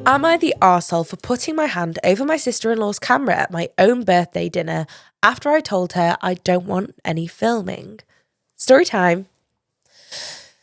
Am I the arsehole for putting my hand over my sister-in-law's camera at my own birthday dinner after I told her I don't want any filming? Story time.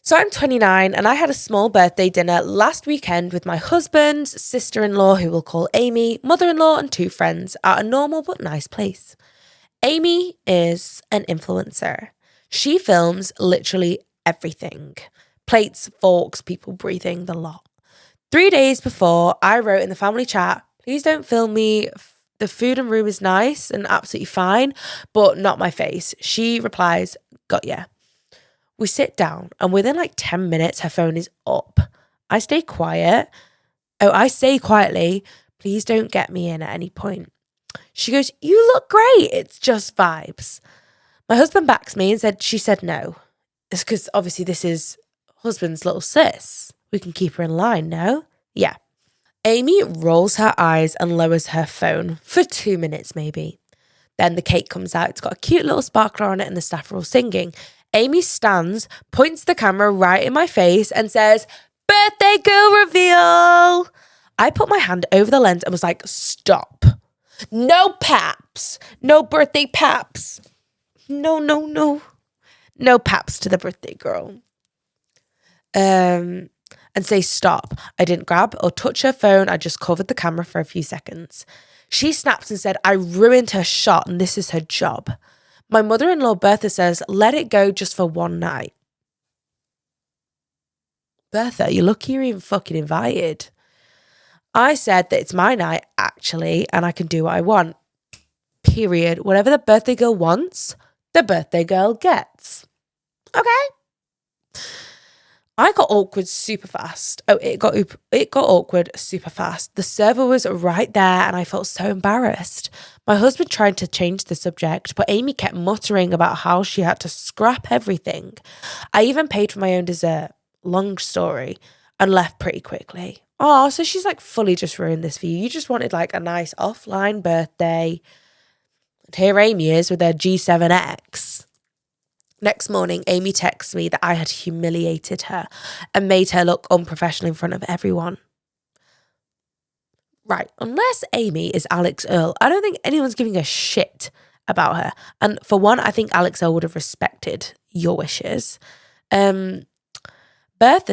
So I'm 29 and I had a small birthday dinner last weekend with my husband, sister-in-law, who we'll call Amy, mother-in-law and 2 friends at a normal but nice place. Amy is an influencer. She films literally everything. Plates, forks, people breathing, the lot. 3 days before, I wrote in the family chat, please don't film me. The food and room is nice and absolutely fine, but not my face. She replies, got ya. We sit down and within like 10 minutes, her phone is up. I stay quiet. I say quietly, please don't get me in at any point. She goes, you look great. It's just vibes. My husband backs me and she said no. It's because obviously this is husband's little sis. We can keep her in line, no? Yeah. Amy rolls her eyes and lowers her phone for 2 minutes maybe. Then the cake comes out. It's got a cute little sparkler on it and the staff are all singing. Amy stands, points the camera right in my face and says, birthday girl reveal. I put my hand over the lens and was like, stop. No paps. No birthday paps. No. No paps to the birthday girl. And say stop. I didn't grab or touch her phone. I just covered the camera for a few seconds. She snapped and said, I ruined her shot and this is her job. My mother-in-law Bertha says, let it go just for one night. Bertha, you're lucky you're even fucking invited. I said that it's my night actually and I can do what I want. Period. Whatever the birthday girl wants, the birthday girl gets. Okay. I got awkward super fast. It got awkward super fast. The server was right there and I felt so embarrassed. My husband tried to change the subject, but Amy kept muttering about how she had to scrap everything. I even paid for my own dessert. Long story. And left pretty quickly. Oh, so she's like fully just ruined this for you. You just wanted like a nice offline birthday. And here Amy is with her G7X. Next morning, Amy texts me that I had humiliated her and made her look unprofessional in front of everyone. Right, unless Amy is Alex Earl, I don't think anyone's giving a shit about her. And for one, I think Alex Earl would have respected your wishes. Bertha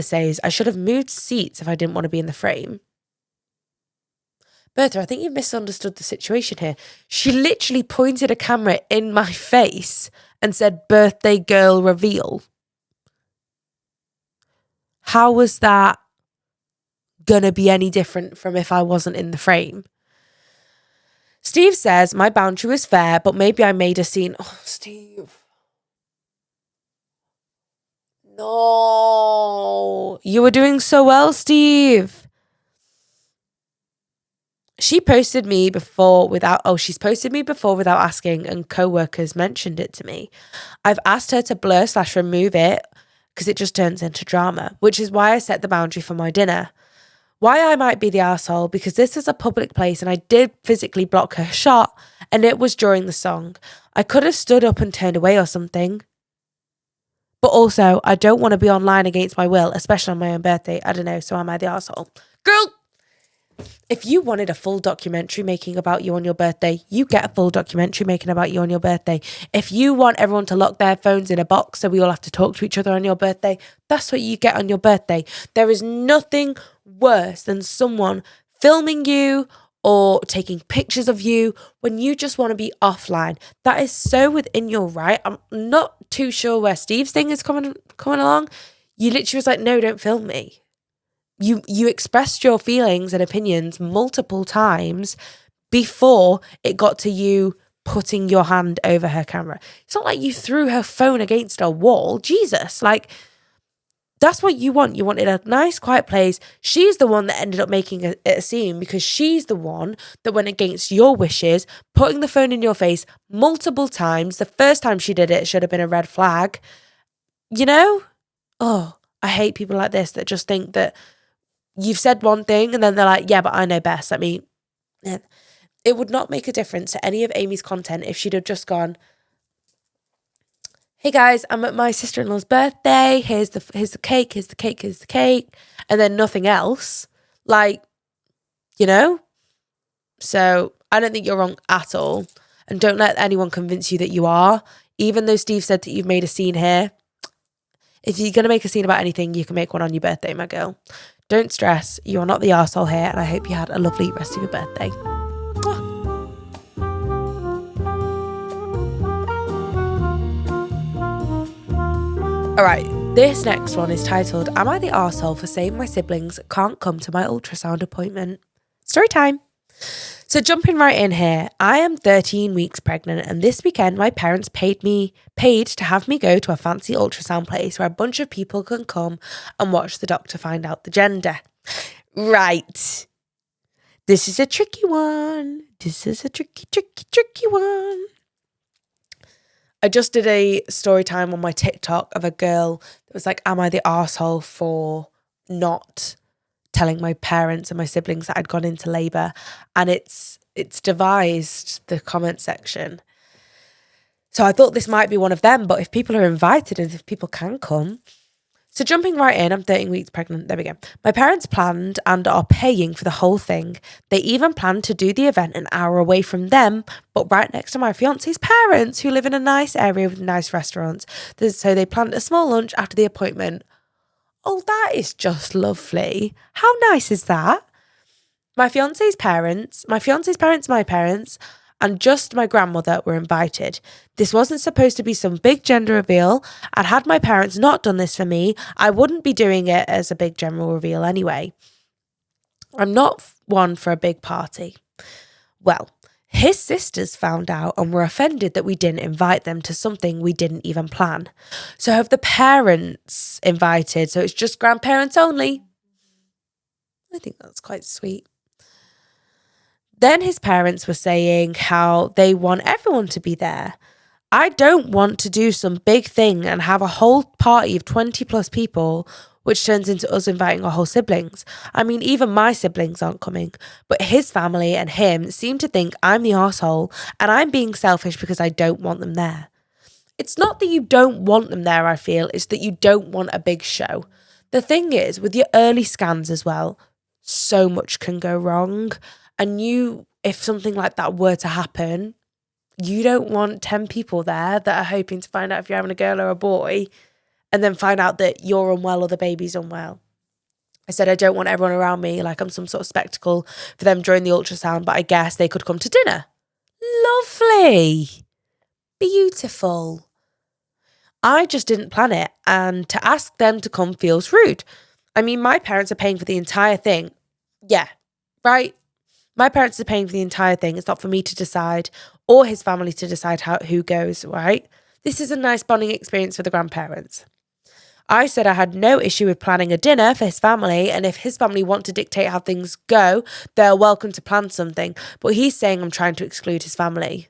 says I should have moved seats if I didn't want to be in the frame. Bertha, I think you've misunderstood the situation here. She literally pointed a camera in my face and said, birthday girl reveal. How was that gonna be any different from if I wasn't in the frame? Steve says my boundary was fair, but maybe I made a scene. Oh, Steve. No. You were doing so well, Steve. She's posted me before without asking and co-workers mentioned it to me. I've asked her to blur/remove it because it just turns into drama, which is why I set the boundary for my dinner. Why I might be the arsehole, because this is a public place and I did physically block her shot and it was during the song. I could have stood up and turned away or something. But also, I don't want to be online against my will, especially on my own birthday. I don't know, so am I the arsehole? Girl! If you wanted a full documentary making about you on your birthday, you get a full documentary making about you on your birthday. If you want everyone to lock their phones in a box so we all have to talk to each other on your birthday, that's what you get on your birthday. There is nothing worse than someone filming you or taking pictures of you when you just want to be offline. That is so within your right. I'm not too sure where Steve's thing is coming along. You literally was like, no, don't film me. You expressed your feelings and opinions multiple times before it got to you putting your hand over her camera. It's not like you threw her phone against a wall. Jesus, like, that's what you want. You wanted a nice, quiet place. She's the one that ended up making a scene because she's the one that went against your wishes, putting the phone in your face multiple times. The first time she did it should have been a red flag. You know? Oh, I hate people like this that just think that you've said one thing and then they're like, yeah, but I know best. I mean, it would not make a difference to any of Amy's content if she'd have just gone, hey guys, I'm at my sister-in-law's birthday. Here's the cake, here's the cake, here's the cake. And then nothing else. Like, you know? So I don't think you're wrong at all. And don't let anyone convince you that you are. Even though Steve said that you've made a scene here, if you're going to make a scene about anything, you can make one on your birthday, my girl. Don't stress. You are not the arsehole here. And I hope you had a lovely rest of your birthday. All right, this next one is titled, Am I the arsehole for saying my siblings can't come to my ultrasound appointment? Story time. So jumping right in here, I am 13 weeks pregnant, and this weekend my parents paid to have me go to a fancy ultrasound place where a bunch of people can come and watch the doctor find out the gender. Right. This is a tricky one. This is a tricky one. I just did a story time on my TikTok of a girl that was like, am I the arsehole for not telling my parents and my siblings that I'd gone into labour? And it's devised the comment section. So I thought this might be one of them, but if people are invited and if people can come. So jumping right in, I'm 13 weeks pregnant. There we go. My parents planned and are paying for the whole thing. They even planned to do the event an hour away from them, but right next to my fiance's parents, who live in a nice area with nice restaurants. So they planned a small lunch after the appointment. Oh, that is just lovely. How nice is that? My fiance's parents, my parents, and just my grandmother were invited. This wasn't supposed to be some big gender reveal, and had my parents not done this for me, I wouldn't be doing it as a big general reveal anyway. I'm not one for a big party. Well, his sisters found out and were offended that we didn't invite them to something we didn't even plan. So have the parents invited, so it's just grandparents only. I think that's quite sweet. Then his parents were saying how they want everyone to be there. I don't want to do some big thing and have a whole party of 20 plus people, which turns into us inviting our whole siblings. I mean, even my siblings aren't coming, but his family and him seem to think I'm the arsehole and I'm being selfish because I don't want them there. It's not that you don't want them there, I feel, it's that you don't want a big show. The thing is, with your early scans as well, so much can go wrong. And if something like that were to happen, you don't want 10 people there that are hoping to find out if you're having a girl or a boy and then find out that you're unwell or the baby's unwell. I said I don't want everyone around me like I'm some sort of spectacle for them during the ultrasound, but I guess they could come to dinner. Lovely. Beautiful. I just didn't plan it, and to ask them to come feels rude. I mean, my parents are paying for the entire thing. Yeah, right? My parents are paying for the entire thing. It's not for me to decide or his family to decide who goes, right? This is a nice bonding experience for the grandparents. I said I had no issue with planning a dinner for his family, and if his family want to dictate how things go, they're welcome to plan something. But he's saying I'm trying to exclude his family.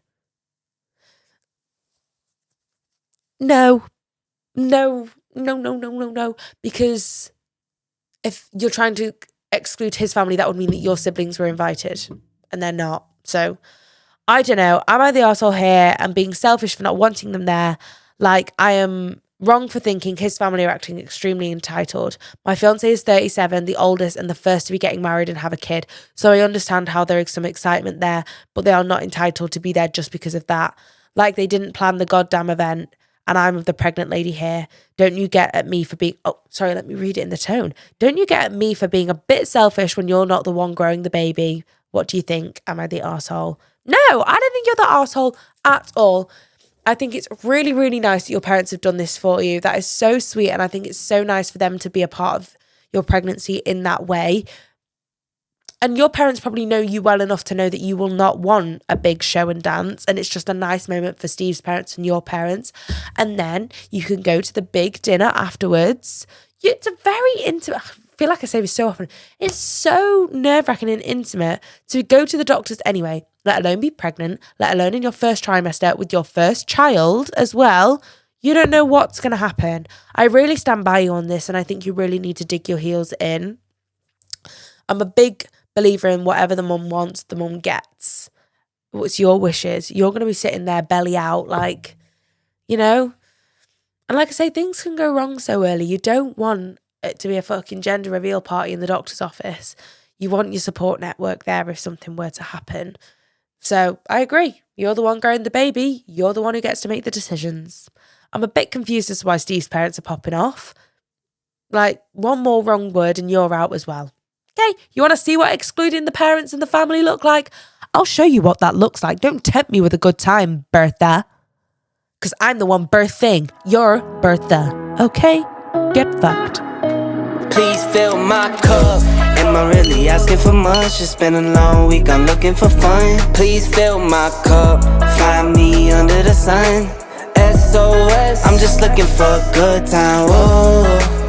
No. Because if you're trying to exclude his family, that would mean that your siblings were invited and they're not. So I don't know. Am I the arsehole here and being selfish for not wanting them there? Like, I am wrong for thinking his family are acting extremely entitled. My fiance is 37, the oldest and the first to be getting married and have a kid. So I understand how there is some excitement there, but they are not entitled to be there just because of that. Like, they didn't plan the goddamn event. And I'm the pregnant lady here. Don't you get at me for being... Oh, sorry, let me read it in the tone. Don't you get at me for being a bit selfish when you're not the one growing the baby? What do you think? Am I the arsehole? No, I don't think you're the arsehole at all. I think it's really, really nice that your parents have done this for you. That is so sweet. And I think it's so nice for them to be a part of your pregnancy in that way. And your parents probably know you well enough to know that you will not want a big show and dance. And it's just a nice moment for Steve's parents and your parents. And then you can go to the big dinner afterwards. It's a very intimate... I feel like I say this so often. It's so nerve-wracking and intimate to go to the doctors anyway, let alone be pregnant, let alone in your first trimester with your first child as well. You don't know what's going to happen. I really stand by you on this, and I think you really need to dig your heels in. I'm a big believer in whatever the mum wants, the mum gets. What's your wishes? You're going to be sitting there belly out like, you know? And like I say, things can go wrong so early. You don't want it to be a fucking gender reveal party in the doctor's office. You want your support network there if something were to happen. So I agree. You're the one growing the baby. You're the one who gets to make the decisions. I'm a bit confused as to why Steve's parents are popping off. Like, one more wrong word and you're out as well. Okay, you want to see what excluding the parents and the family look like? I'll show you what that looks like. Don't tempt me with a good time, Bertha. Because I'm the one birthing. You're Bertha. Okay? Get fucked. Please fill my cup. Am I really asking for much? It's been a long week, I'm looking for fun. Please fill my cup. Find me under the sun. SOS, I'm just looking for a good time. Whoa.